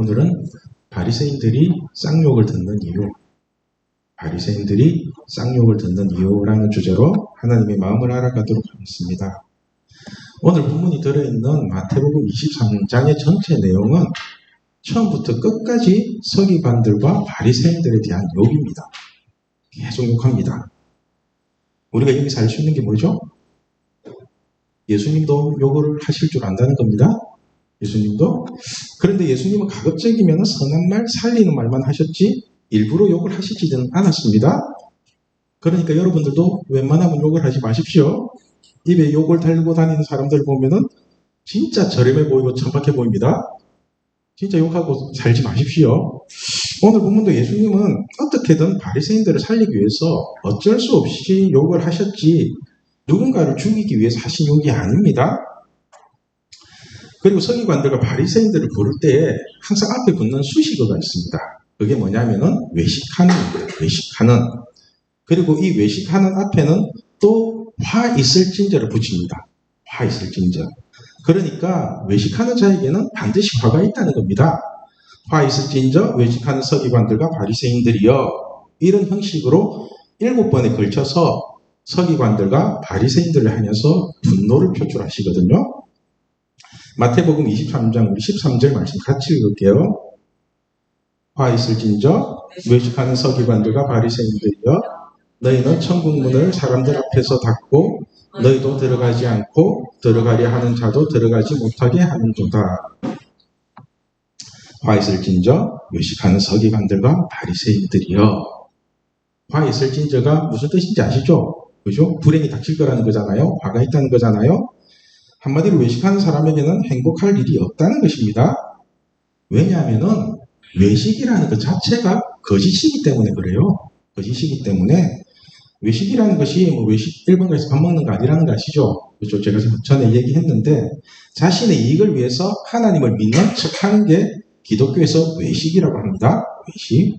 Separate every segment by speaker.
Speaker 1: 오늘은 바리새인들이 쌍욕을 듣는 이유, 바리새인들이 쌍욕을 듣는 이유라는 주제로 하나님의 마음을 알아가도록 하겠습니다. 오늘 본문이 들어있는 마태복음 23장의 전체 내용은 처음부터 끝까지 서기관들과 바리새인들에 대한 욕입니다. 계속 욕합니다. 우리가 여기서 알 수 있는 게 뭐죠? 예수님도 욕을 하실 줄 안다는 겁니다. 예수님도. 그런데 예수님은 가급적이면 선한 말, 살리는 말만 하셨지 일부러 욕을 하시지는 않았습니다. 그러니까 여러분들도 웬만하면 욕을 하지 마십시오. 입에 욕을 달고 다니는 사람들 보면은 진짜 저렴해 보이고 천박해 보입니다. 진짜 욕하고 살지 마십시오. 오늘 본문도 예수님은 어떻게든 바리새인들을 살리기 위해서 어쩔 수 없이 욕을 하셨지 누군가를 죽이기 위해서 하신 욕이 아닙니다. 그리고 서기관들과 바리새인들을 부를 때에 항상 앞에 붙는 수식어가 있습니다. 그게 뭐냐면은 외식하는, 외식하는. 그리고 이 외식하는 앞에는 또 화 있을진저를 붙입니다. 화 있을진저. 그러니까 외식하는 자에게는 반드시 화가 있다는 겁니다. 화 있을진저 외식하는 서기관들과 바리새인들이여. 이런 형식으로 7번에 걸쳐서 서기관들과 바리새인들을 향해서 분노를 표출하시거든요. 마태복음 23장 우리 13절 말씀 같이 읽을게요. 화 있을진저 외식하는 서기관들과 바리새인들이여 너희는 천국 문을 사람들 앞에서 닫고 너희도 들어가지 않고 들어가려 하는 자도 들어가지 못하게 하는도다. 화 있을진저 외식하는 서기관들과 바리새인들이여. 화 있을진저가 무슨 뜻인지 아시죠? 그죠? 불행이 닥칠 거라는 거잖아요. 화가 있다는 거잖아요. 한마디로 외식하는 사람에게는 행복할 일이 없다는 것입니다. 왜냐하면은 외식이라는 것 자체가 거짓이기 때문에 그래요. 거짓이기 때문에 외식이라는 것이 외식 일본 가서 밥 먹는 거 아니라는 거 아시죠? 그렇죠? 제가 전에 얘기했는데 자신의 이익을 위해서 하나님을 믿는 척하는 게 기독교에서 외식이라고 합니다. 외식.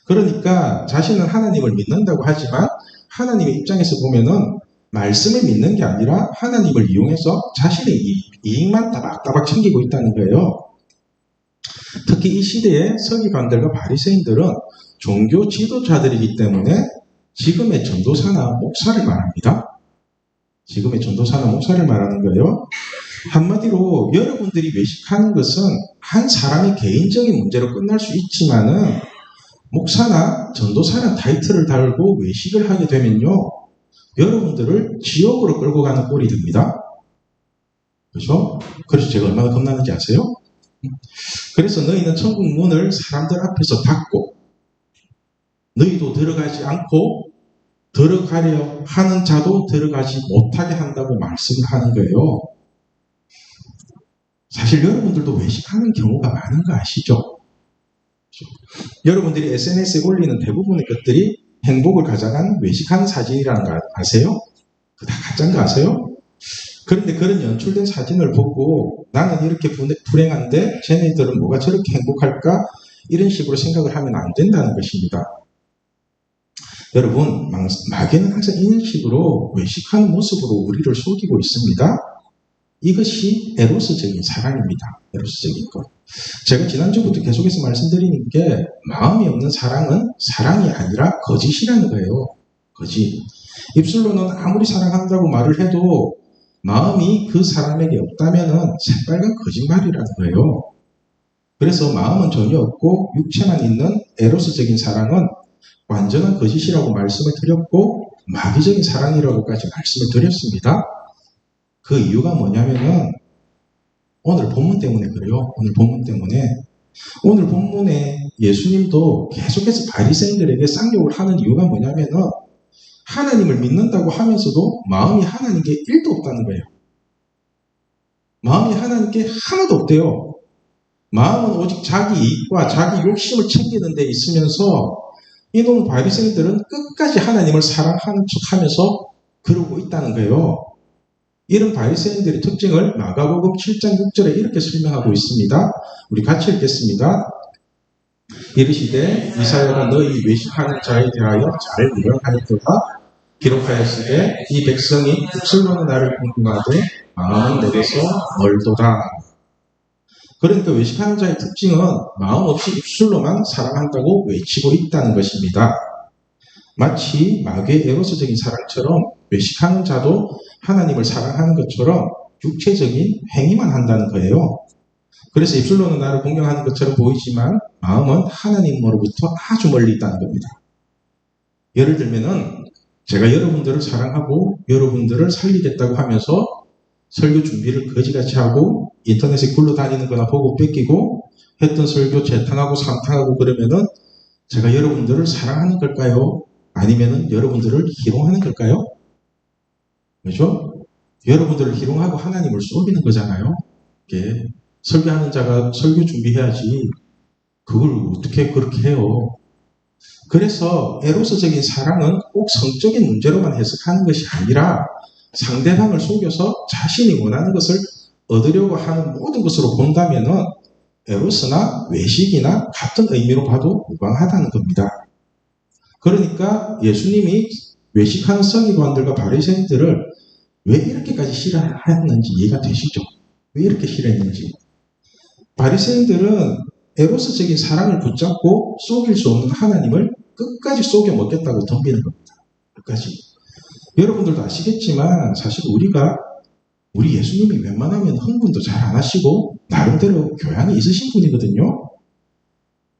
Speaker 1: 그러니까 자신은 하나님을 믿는다고 하지만 하나님의 입장에서 보면은 말씀을 믿는 게 아니라 하나님을 이용해서 자신의 이익만 따박따박 챙기고 있다는 거예요. 특히 이 시대의 서기관들과 바리새인들은 종교 지도자들이기 때문에 지금의 전도사나 목사를 말합니다. 지금의 전도사나 목사를 말하는 거예요. 한마디로 여러분들이 외식하는 것은 한 사람의 개인적인 문제로 끝날 수 있지만은 목사나 전도사라는 타이틀을 달고 외식을 하게 되면요. 여러분들을 지옥으로 끌고 가는 꼴이 됩니다. 그렇죠? 그래서 제가 얼마나 겁나는지 아세요? 그래서 너희는 천국 문을 사람들 앞에서 닫고 너희도 들어가지 않고 들어가려 하는 자도 들어가지 못하게 한다고 말씀을 하는 거예요. 사실 여러분들도 외식하는 경우가 많은 거 아시죠? 그렇죠? 여러분들이 SNS에 올리는 대부분의 것들이 행복을 가져간 외식하는 사진이라는 거 아세요? 그거 다 가짜인 거 아세요? 그런데 그런 연출된 사진을 보고 나는 이렇게 불행한데 쟤네들은 뭐가 저렇게 행복할까? 이런 식으로 생각을 하면 안 된다는 것입니다. 여러분, 마귀는 항상 이런 식으로 외식하는 모습으로 우리를 속이고 있습니다. 이것이 에로스적인 사랑입니다. 에로스적인 것. 제가 지난주부터 계속해서 말씀드리는 게 마음이 없는 사랑은 사랑이 아니라 거짓이라는 거예요. 거짓. 입술로는 아무리 사랑한다고 말을 해도 마음이 그 사람에게 없다면은 새빨간 거짓말이라는 거예요. 그래서 마음은 전혀 없고 육체만 있는 에로스적인 사랑은 완전한 거짓이라고 말씀을 드렸고 마귀적인 사랑이라고까지 말씀을 드렸습니다. 그 이유가 뭐냐면은 오늘 본문 때문에 그래요. 오늘 본문 때문에. 오늘 본문에 예수님도 계속해서 바리새인들에게 쌍욕을 하는 이유가 뭐냐면은 하나님을 믿는다고 하면서도 마음이 하나님께 1도 없다는 거예요. 마음이 하나님께 하나도 없대요. 마음은 오직 자기 이익과 자기 욕심을 챙기는 데 있으면서 이놈 바리새인들은 끝까지 하나님을 사랑하는 척하면서 그러고 있다는 거예요. 이런 바리새인들의 특징을 마가복음 7장 6절에 이렇게 설명하고 있습니다. 우리 같이 읽겠습니다. 이르시되 이사야가 너희 외식하는 자에 대하여 잘 예언하였도다. 기록하였으되 이 백성이 입술로는 나를 궁금하되 마음은 내게서 멀도다. 그러니까 외식하는 자의 특징은 마음 없이 입술로만 사랑한다고 외치고 있다는 것입니다. 마치 마귀의 에로스적인 사랑처럼 외식하는 자도 하나님을 사랑하는 것처럼 육체적인 행위만 한다는 거예요. 그래서 입술로는 나를 공경하는 것처럼 보이지만 마음은 하나님으로부터 아주 멀리 있다는 겁니다. 예를 들면은 제가 여러분들을 사랑하고 여러분들을 살리겠다고 하면서 설교 준비를 거지같이 하고 인터넷에 굴러다니는 거나 보고 뺏기고 했던 설교 재탕하고 삼탕하고 그러면은 제가 여러분들을 사랑하는 걸까요? 아니면은 여러분들을 희롱하는 걸까요? 그렇죠? 여러분들을 희롱하고 하나님을 속이는 거잖아요. 이게 설교하는 자가 설교 준비해야지 그걸 어떻게 그렇게 해요? 그래서 에로스적인 사랑은 꼭 성적인 문제로만 해석하는 것이 아니라 상대방을 속여서 자신이 원하는 것을 얻으려고 하는 모든 것으로 본다면은 에로스나 외식이나 같은 의미로 봐도 무방하다는 겁니다. 그러니까 예수님이 외식하는 서기관들과 바리새인들을 왜 이렇게까지 싫어했는지 이해가 되시죠? 왜 이렇게 싫어했는지. 바리새인들은 에로스적인 사랑을 붙잡고 속일 수 없는 하나님을 끝까지 속여 먹겠다고 덤비는 겁니다. 끝까지. 여러분들도 아시겠지만 사실 우리 예수님이 웬만하면 흥분도 잘 안 하시고 나름대로 교양이 있으신 분이거든요.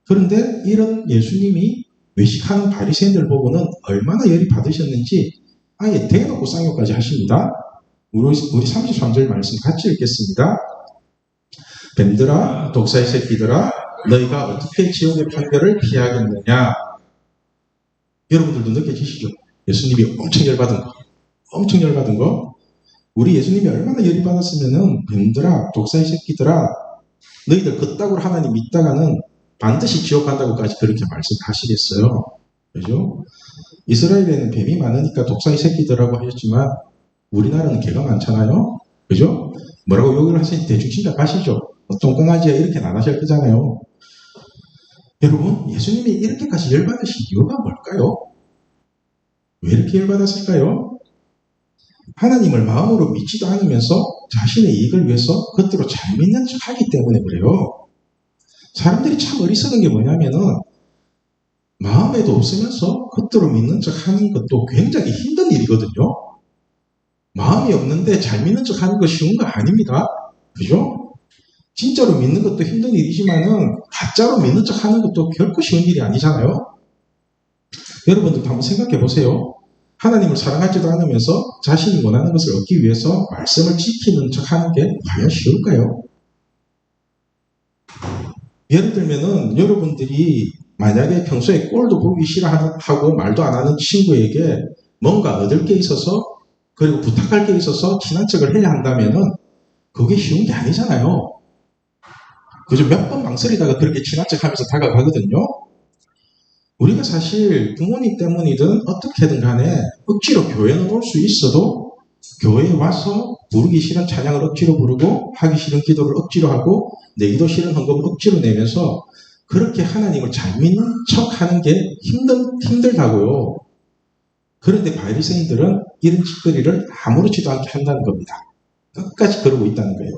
Speaker 1: 그런데 이런 예수님이 외식하는 바리새인들 보고는 얼마나 열이 받으셨는지 아예 대놓고 쌍욕까지 하십니다. 우리 33절 말씀 같이 읽겠습니다. 뱀들아, 독사의 새끼들아, 너희가 어떻게 지옥의 판결을 피하겠느냐. 여러분들도 느껴지시죠? 예수님이 엄청 열받은 거. 우리 예수님이 얼마나 열이 받았으면은 뱀들아, 독사의 새끼들아, 너희들 그따구로 하나님 믿다가는 반드시 지옥 간다고까지 그렇게 말씀하시겠어요. 그죠? 이스라엘에는 뱀이 많으니까 독사의 새끼들이라고 하셨지만 우리나라는 개가 많잖아요. 그죠? 뭐라고 욕을 하시니 대충 짐작하시죠? 똥강아지야 이렇게는 안 하실 거잖아요. 여러분, 예수님이 이렇게까지 열받으신 이유가 뭘까요? 왜 이렇게 열받았을까요? 하나님을 마음으로 믿지도 않으면서 자신의 이익을 위해서 겉으로 잘 믿는 척 하기 때문에 그래요. 사람들이 참 어리석은 게 뭐냐면은 마음에도 없으면서 겉으로 믿는 척 하는 것도 굉장히 힘든 일이거든요. 마음이 없는데 잘 믿는 척 하는 거 쉬운 거 아닙니다. 그죠? 진짜로 믿는 것도 힘든 일이지만은 가짜로 믿는 척 하는 것도 결코 쉬운 일이 아니잖아요. 여러분들도 한번 생각해 보세요. 하나님을 사랑하지도 않으면서 자신이 원하는 것을 얻기 위해서 말씀을 지키는 척 하는 게 과연 쉬울까요? 예를 들면은 여러분들이 만약에 평소에 꼴도 보기 싫어하고 말도 안 하는 친구에게 뭔가 얻을 게 있어서 그리고 부탁할 게 있어서 친한 척을 해야 한다면은 그게 쉬운 게 아니잖아요. 그저 몇 번 망설이다가 그렇게 친한 척 하면서 다가가거든요. 우리가 사실 부모님 때문이든 어떻게든 간에 억지로 교회는 올 수 있어도 교회에 와서 부르기 싫은 찬양을 억지로 부르고 하기 싫은 기도를 억지로 하고 내기도 싫은 헌금을 억지로 내면서 그렇게 하나님을 잘 믿는 척하는 게 힘들다고요. 그런데 바리새인들은 이런 짓거리를 아무렇지도 않게 한다는 겁니다. 끝까지 그러고 있다는 거예요.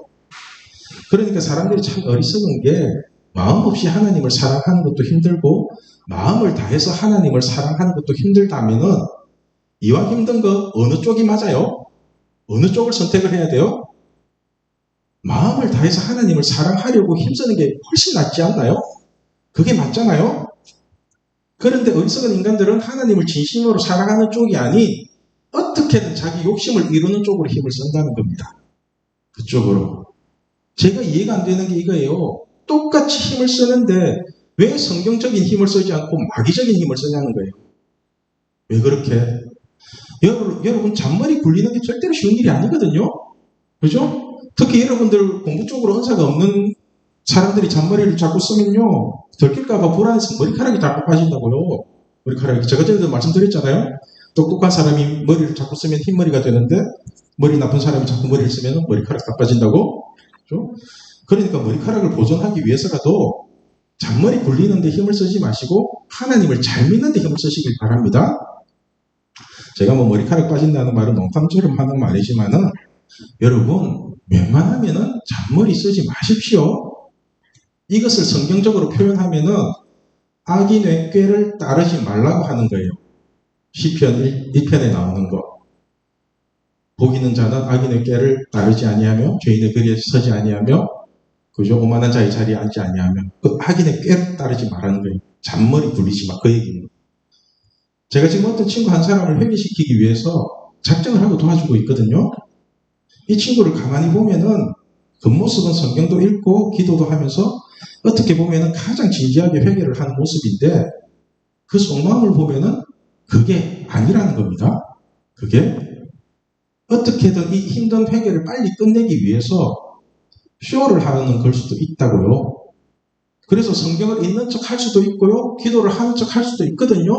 Speaker 1: 그러니까 사람들이 참 어리석은 게 마음 없이 하나님을 사랑하는 것도 힘들고 마음을 다해서 하나님을 사랑하는 것도 힘들다면은 이와 힘든 거 어느 쪽이 맞아요? 어느 쪽을 선택을 해야 돼요? 마음을 다해서 하나님을 사랑하려고 힘쓰는 게 훨씬 낫지 않나요? 그게 맞잖아요? 그런데 어리석은 인간들은 하나님을 진심으로 사랑하는 쪽이 아닌 어떻게든 자기 욕심을 이루는 쪽으로 힘을 쓴다는 겁니다. 그쪽으로. 제가 이해가 안 되는 게 이거예요. 똑같이 힘을 쓰는데 왜 성경적인 힘을 쓰지 않고 마귀적인 힘을 쓰냐는 거예요. 왜 그렇게? 여러분 잔머리 굴리는 게 절대로 쉬운 일이 아니거든요. 그죠? 특히 여러분들 공부 쪽으로 은사가 없는 사람들이 잔머리를 자꾸 쓰면요. 들킬까봐 불안해서 머리카락이 자꾸 빠진다고요. 머리카락이. 제가 전에도 말씀드렸잖아요. 똑똑한 사람이 머리를 자꾸 쓰면 흰머리가 되는데 머리 나쁜 사람이 자꾸 머리를 쓰면 머리카락 다 빠진다고. 그죠? 그러니까 머리카락을 보존하기 위해서라도 잔머리 굴리는 데 힘을 쓰지 마시고 하나님을 잘 믿는 데 힘을 쓰시길 바랍니다. 제가 머리카락 빠진다는 말은 농담처럼 하는 말이지만은 여러분 웬만하면은 잔머리 쓰지 마십시오. 이것을 성경적으로 표현하면은 악인의 꾀를 따르지 말라고 하는 거예요. 시편 1편에 나오는 거. 복 있는 자는 악인의 꾀를 따르지 아니하며 죄인의 거리에 서지 아니하며 그죠? 오만한 자의 자리에 앉지 아니하며 그 악인의 꾀를 따르지 말라는 거예요. 잔머리 굴리지 마. 그 얘기는. 제가 지금 어떤 친구 한 사람을 회개시키기 위해서 작정을 하고 도와주고 있거든요. 이 친구를 가만히 보면은 겉모습은 성경도 읽고 기도도 하면서 어떻게 보면은 가장 진지하게 회개를 하는 모습인데 그 속마음을 보면은 그게 아니라는 겁니다. 그게 어떻게든 이 힘든 회개를 빨리 끝내기 위해서 쇼를 하는 걸 수도 있다고요. 그래서 성경을 읽는 척 할 수도 있고요. 기도를 하는 척 할 수도 있거든요.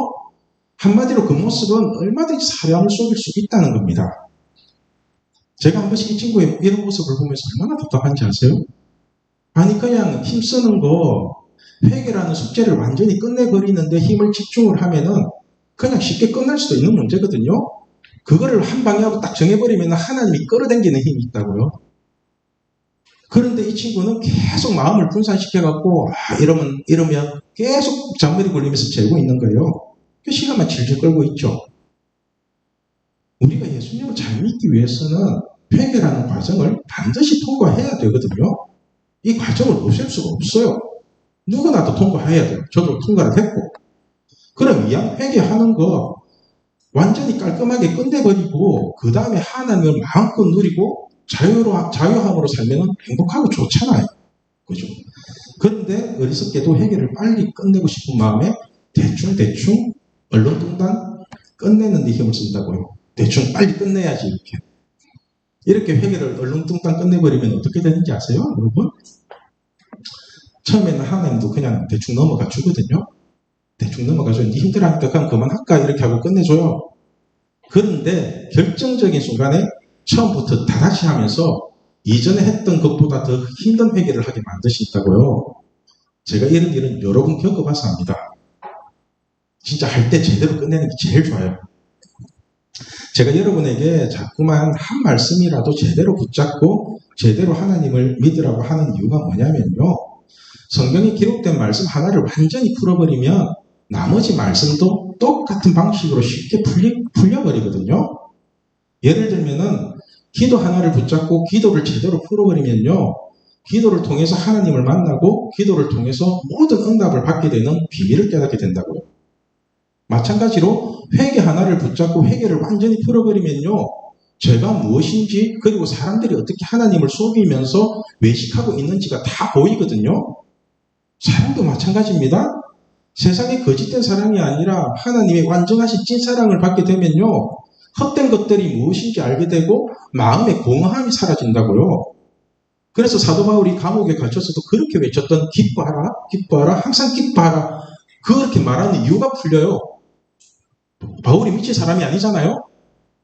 Speaker 1: 한마디로 그 모습은 얼마든지 사람을 속일 수 있다는 겁니다. 제가 한 번씩 이 친구의 이런 모습을 보면서 얼마나 답답한지 아세요? 아니 그냥 힘쓰는 거 회개라는 숙제를 완전히 끝내버리는데 힘을 집중을 하면은 그냥 쉽게 끝날 수도 있는 문제거든요. 그거를 한 방에 하고 딱 정해버리면 하나님이 끌어당기는 힘이 있다고요. 그런데 이 친구는 계속 마음을 분산시켜갖고 이러면 계속 잔머리 굴리면서 재고 있는 거예요. 그 시간만 질질 끌고 있죠. 우리가 예수님을 잘 믿기 위해서는 회개라는 과정을 반드시 통과해야 되거든요. 이 과정을 없앨 수가 없어요. 누구나도 통과해야 돼요. 저도 통과를 했고. 그럼 회개하는 거 완전히 깔끔하게 끝내버리고 그 다음에 하나님을 마음껏 누리고 자유함으로 살면 행복하고 좋잖아요. 그죠? 그런데 어리석게도 회개를 빨리 끝내고 싶은 마음에 대충 얼렁뚱땅 끝내는 데 힘을 쓴다고요. 대충 빨리 끝내야지 이렇게 회개를 얼렁뚱땅 끝내버리면 어떻게 되는지 아세요? 여러분? 처음에는 하나님도 그냥 대충 넘어가 주거든요. 대충 넘어가서 네 힘들어하니까 그럼 그만할까 이렇게 하고 끝내줘요. 그런데 결정적인 순간에 처음부터 다다시 하면서 이전에 했던 것보다 더 힘든 회개를 하게 만들 수 있다고요. 제가 이런 일은 여러 번 겪어봐서 합니다. 진짜 할 때 제대로 끝내는 게 제일 좋아요. 제가 여러분에게 자꾸만 한 말씀이라도 제대로 붙잡고 제대로 하나님을 믿으라고 하는 이유가 뭐냐면요. 성경에 기록된 말씀 하나를 완전히 풀어버리면 나머지 말씀도 똑같은 방식으로 쉽게 풀려버리거든요. 예를 들면은 기도 하나를 붙잡고 기도를 제대로 풀어버리면요. 기도를 통해서 하나님을 만나고 기도를 통해서 모든 응답을 받게 되는 비밀을 깨닫게 된다고요. 마찬가지로 회개 하나를 붙잡고 회개를 완전히 풀어버리면요. 죄가 무엇인지 그리고 사람들이 어떻게 하나님을 속이면서 외식하고 있는지가 다 보이거든요. 사랑도 마찬가지입니다. 세상에 거짓된 사랑이 아니라 하나님의 완전하신 찐사랑을 받게 되면요. 헛된 것들이 무엇인지 알게 되고 마음의 공허함이 사라진다고요. 그래서 사도 바울이 감옥에 갇혀서도 그렇게 외쳤던 기뻐하라, 기뻐하라, 항상 기뻐하라. 그렇게 말하는 이유가 풀려요. 바울이 미친 사람이 아니잖아요.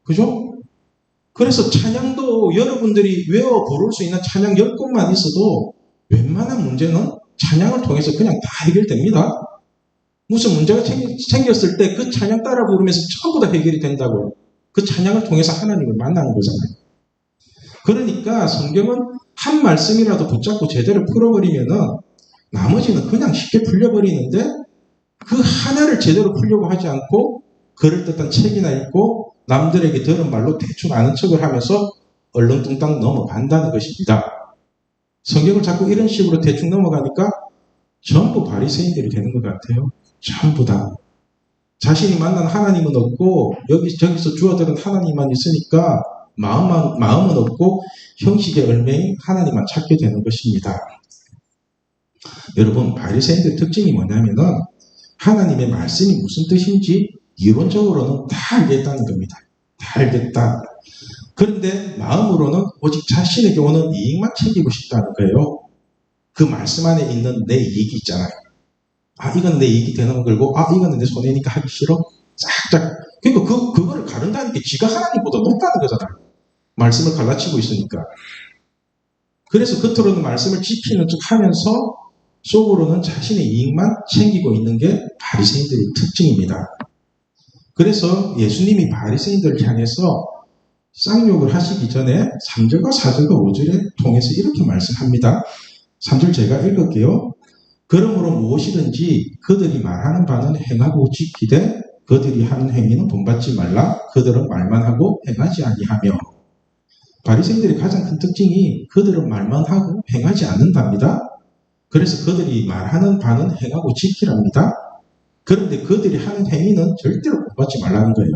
Speaker 1: 그죠? 그래서 찬양도 여러분들이 외워 부를 수 있는 찬양 10곡만 있어도 웬만한 문제는 찬양을 통해서 그냥 다 해결됩니다. 무슨 문제가 생겼을 때 그 찬양 따라 부르면서 전부 다 해결이 된다고요. 그 찬양을 통해서 하나님을 만나는 거잖아요. 그러니까 성경은 한 말씀이라도 붙잡고 제대로 풀어버리면은 나머지는 그냥 쉽게 풀려버리는데 그 하나를 제대로 풀려고 하지 않고 그럴듯한 책이나 읽고 남들에게 들은 말로 대충 아는 척을 하면서 얼렁뚱땅 넘어간다는 것입니다. 성경을 자꾸 이런 식으로 대충 넘어가니까 전부 바리새인들이 되는 것 같아요. 전부 다. 자신이 만난 하나님은 없고 저기서 주어들은 하나님만 있으니까 마음은 없고 형식의 얼매인 하나님만 찾게 되는 것입니다. 여러분 바리새인들의 특징이 뭐냐면은 하나님의 말씀이 무슨 뜻인지 이론적으로는 다 알겠다는 겁니다. 다 알겠다. 그런데 마음으로는 오직 자신에게 오는 이익만 챙기고 싶다는 거예요. 그 말씀 안에 있는 내 이익이 있잖아요. 이건 내 이익이 되는 거고 이거는 내 손해니까 하기 싫어? 쫙쫙. 그러니까 그거를 가른다는 게 지가 하나님보다 높다는 거잖아요. 말씀을 갈라치고 있으니까. 그래서 겉으로는 말씀을 지키는 척 하면서 속으로는 자신의 이익만 챙기고 있는 게 바리새인들의 특징입니다. 그래서 예수님이 바리새인들을 향해서 쌍욕을 하시기 전에 3절과 4절과 5절에 통해서 이렇게 말씀합니다. 3절 제가 읽을게요. 그러므로 무엇이든지 그들이 말하는 바는 행하고 지키되 그들이 하는 행위는 본받지 말라. 그들은 말만 하고 행하지 아니하며. 바리새인들의 가장 큰 특징이 그들은 말만 하고 행하지 않는답니다. 그래서 그들이 말하는 바는 행하고 지키랍니다. 그런데 그들이 하는 행위는 절대로 본받지 말라는 거예요.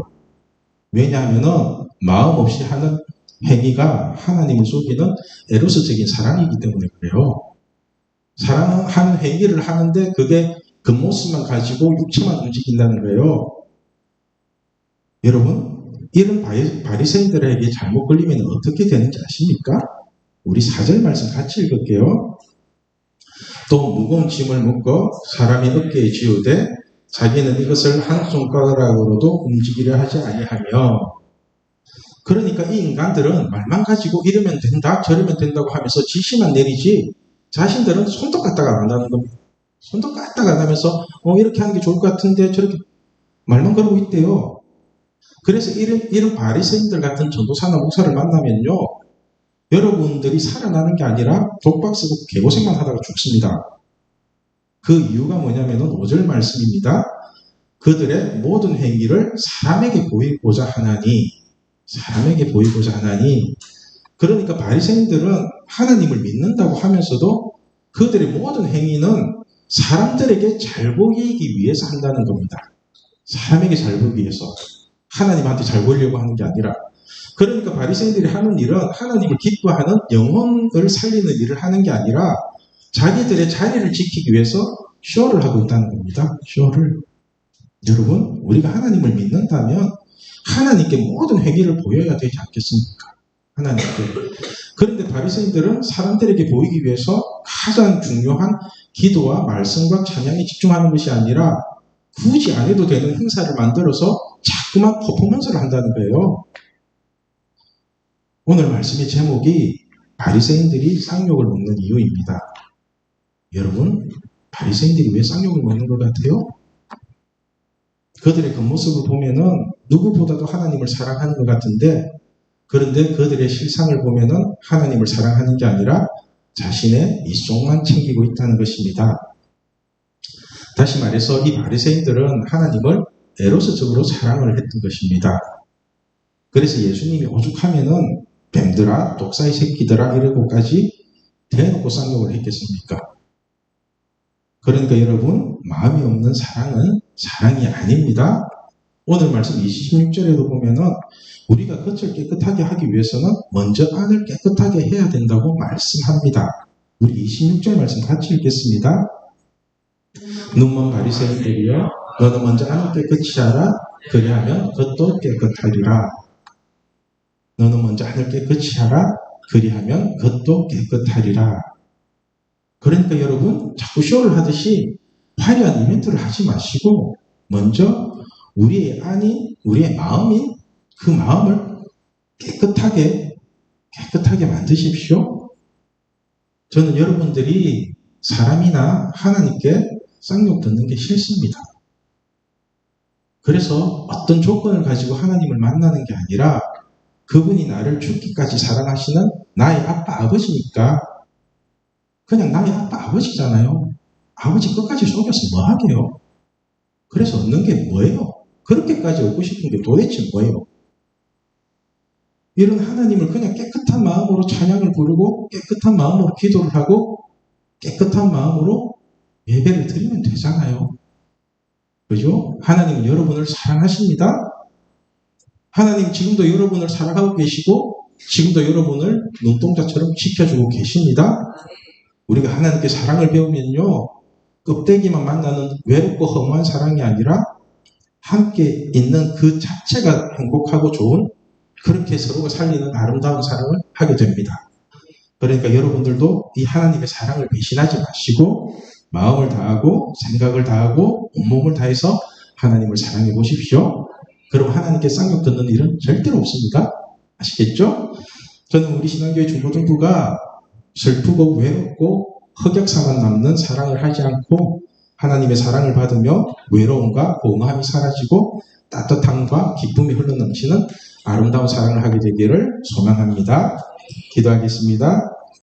Speaker 1: 왜냐하면 마음 없이 하는 행위가 하나님을 속이는 에로스적인 사랑이기 때문에 그래요. 사랑하는 행위를 하는데 그게 겉모습만 가지고 육체만 움직인다는 거예요. 여러분, 이런 바리새인들에게 잘못 걸리면 어떻게 되는지 아십니까? 우리 4절 말씀 같이 읽을게요. 또 무거운 짐을 묶어 사람이 어깨에 지우되 자기는 이것을 한 손가락으로도 움직이려 하지 아니하며. 그러니까 이 인간들은 말만 가지고 이러면 된다 저러면 된다고 하면서 지시만 내리지 자신들은 손도 까딱 안 한다는 겁니다. 손도 까딱 안 하면서 이렇게 하는 게 좋을 것 같은데 저렇게 말만 걸고 있대요. 그래서 이런 바리새인들 같은 전도사나 목사를 만나면요, 여러분들이 살아나는 게 아니라 독박 쓰고 개고생만 하다가 죽습니다. 그 이유가 뭐냐면은 5절 말씀입니다. 그들의 모든 행위를 사람에게 보이고자 하나니. 그러니까 바리새인들은 하나님을 믿는다고 하면서도 그들의 모든 행위는 사람들에게 잘 보이기 위해서 한다는 겁니다. 사람에게 잘 보이기 위해서. 하나님한테 잘 보이려고 하는 게 아니라. 그러니까 바리새인들이 하는 일은 하나님을 기뻐하는 영혼을 살리는 일을 하는 게 아니라 자기들의 자리를 지키기 위해서 쇼를 하고 있다는 겁니다. 쇼를. 여러분, 우리가 하나님을 믿는다면 하나님께 모든 행위를 보여야 되지 않겠습니까? 하나님께. 그런데 바리새인들은 사람들에게 보이기 위해서 가장 중요한 기도와 말씀과 찬양에 집중하는 것이 아니라 굳이 안 해도 되는 행사를 만들어서 자꾸만 퍼포먼스를 한다는 거예요. 오늘 말씀의 제목이 바리새인들이 쌍욕을 먹는 이유입니다. 여러분, 바리새인들이 왜 쌍욕을 먹는 것 같아요? 그들의 겉모습을 보면은 누구보다도 하나님을 사랑하는 것 같은데, 그런데 그들의 실상을 보면은 하나님을 사랑하는 게 아니라 자신의 이속만 챙기고 있다는 것입니다. 다시 말해서 이 바리새인들은 하나님을 에로스적으로 사랑을 했던 것입니다. 그래서 예수님이 오죽하면은 뱀들아, 독사의 새끼들아 이러고까지 대놓고 쌍욕을 했겠습니까? 그러니까 여러분, 마음이 없는 사랑은 사랑이 아닙니다. 오늘 말씀 26절에도 보면은 우리가 겉을 깨끗하게 하기 위해서는 먼저 안을 깨끗하게 해야 된다고 말씀합니다. 우리 26절 말씀 같이 읽겠습니다. 눈먼 바리새인들이여, 너는 먼저 안을 깨끗이 하라. 그리하면 겉도 깨끗하리라. 너는 먼저 안을 깨끗이 하라. 그리하면 겉도 깨끗하리라. 그러니까 여러분, 자꾸 쇼를 하듯이 화려한 이벤트를 하지 마시고 먼저 우리의 안이, 우리의 마음인 그 마음을 깨끗하게 만드십시오. 저는 여러분들이 사람이나 하나님께 쌍욕 듣는 게 싫습니다. 그래서 어떤 조건을 가지고 하나님을 만나는 게 아니라 그분이 나를 죽기까지 사랑하시는 나의 아빠, 아버지니까 그냥 나의 아빠, 아버지잖아요. 아버지 끝까지 속여서 뭐 하게요? 그래서 얻는 게 뭐예요? 그렇게까지 얻고 싶은 게 도대체 뭐예요? 이런 하나님을 그냥 깨끗한 마음으로 찬양을 부르고 깨끗한 마음으로 기도를 하고 깨끗한 마음으로 예배를 드리면 되잖아요. 그죠? 하나님은 여러분을 사랑하십니다. 하나님 지금도 여러분을 사랑하고 계시고 지금도 여러분을 눈동자처럼 지켜주고 계십니다. 우리가 하나님께 사랑을 배우면요, 껍데기만 만나는 외롭고 허무한 사랑이 아니라 함께 있는 그 자체가 행복하고 좋은, 그렇게 서로가 살리는 아름다운 사랑을 하게 됩니다. 그러니까 여러분들도 이 하나님의 사랑을 배신하지 마시고 마음을 다하고 생각을 다하고 온몸을 다해서 하나님을 사랑해 보십시오. 그럼 하나님께 쌍욕 듣는 일은 절대로 없습니다. 아시겠죠? 저는 우리 신앙교회 중고등부가 슬프고 외롭고 흑역사만 남는 사랑을 하지 않고 하나님의 사랑을 받으며 외로움과 공허함이 사라지고 따뜻함과 기쁨이 흘러넘치는 아름다운 사랑을 하게 되기를 소망합니다. 기도하겠습니다.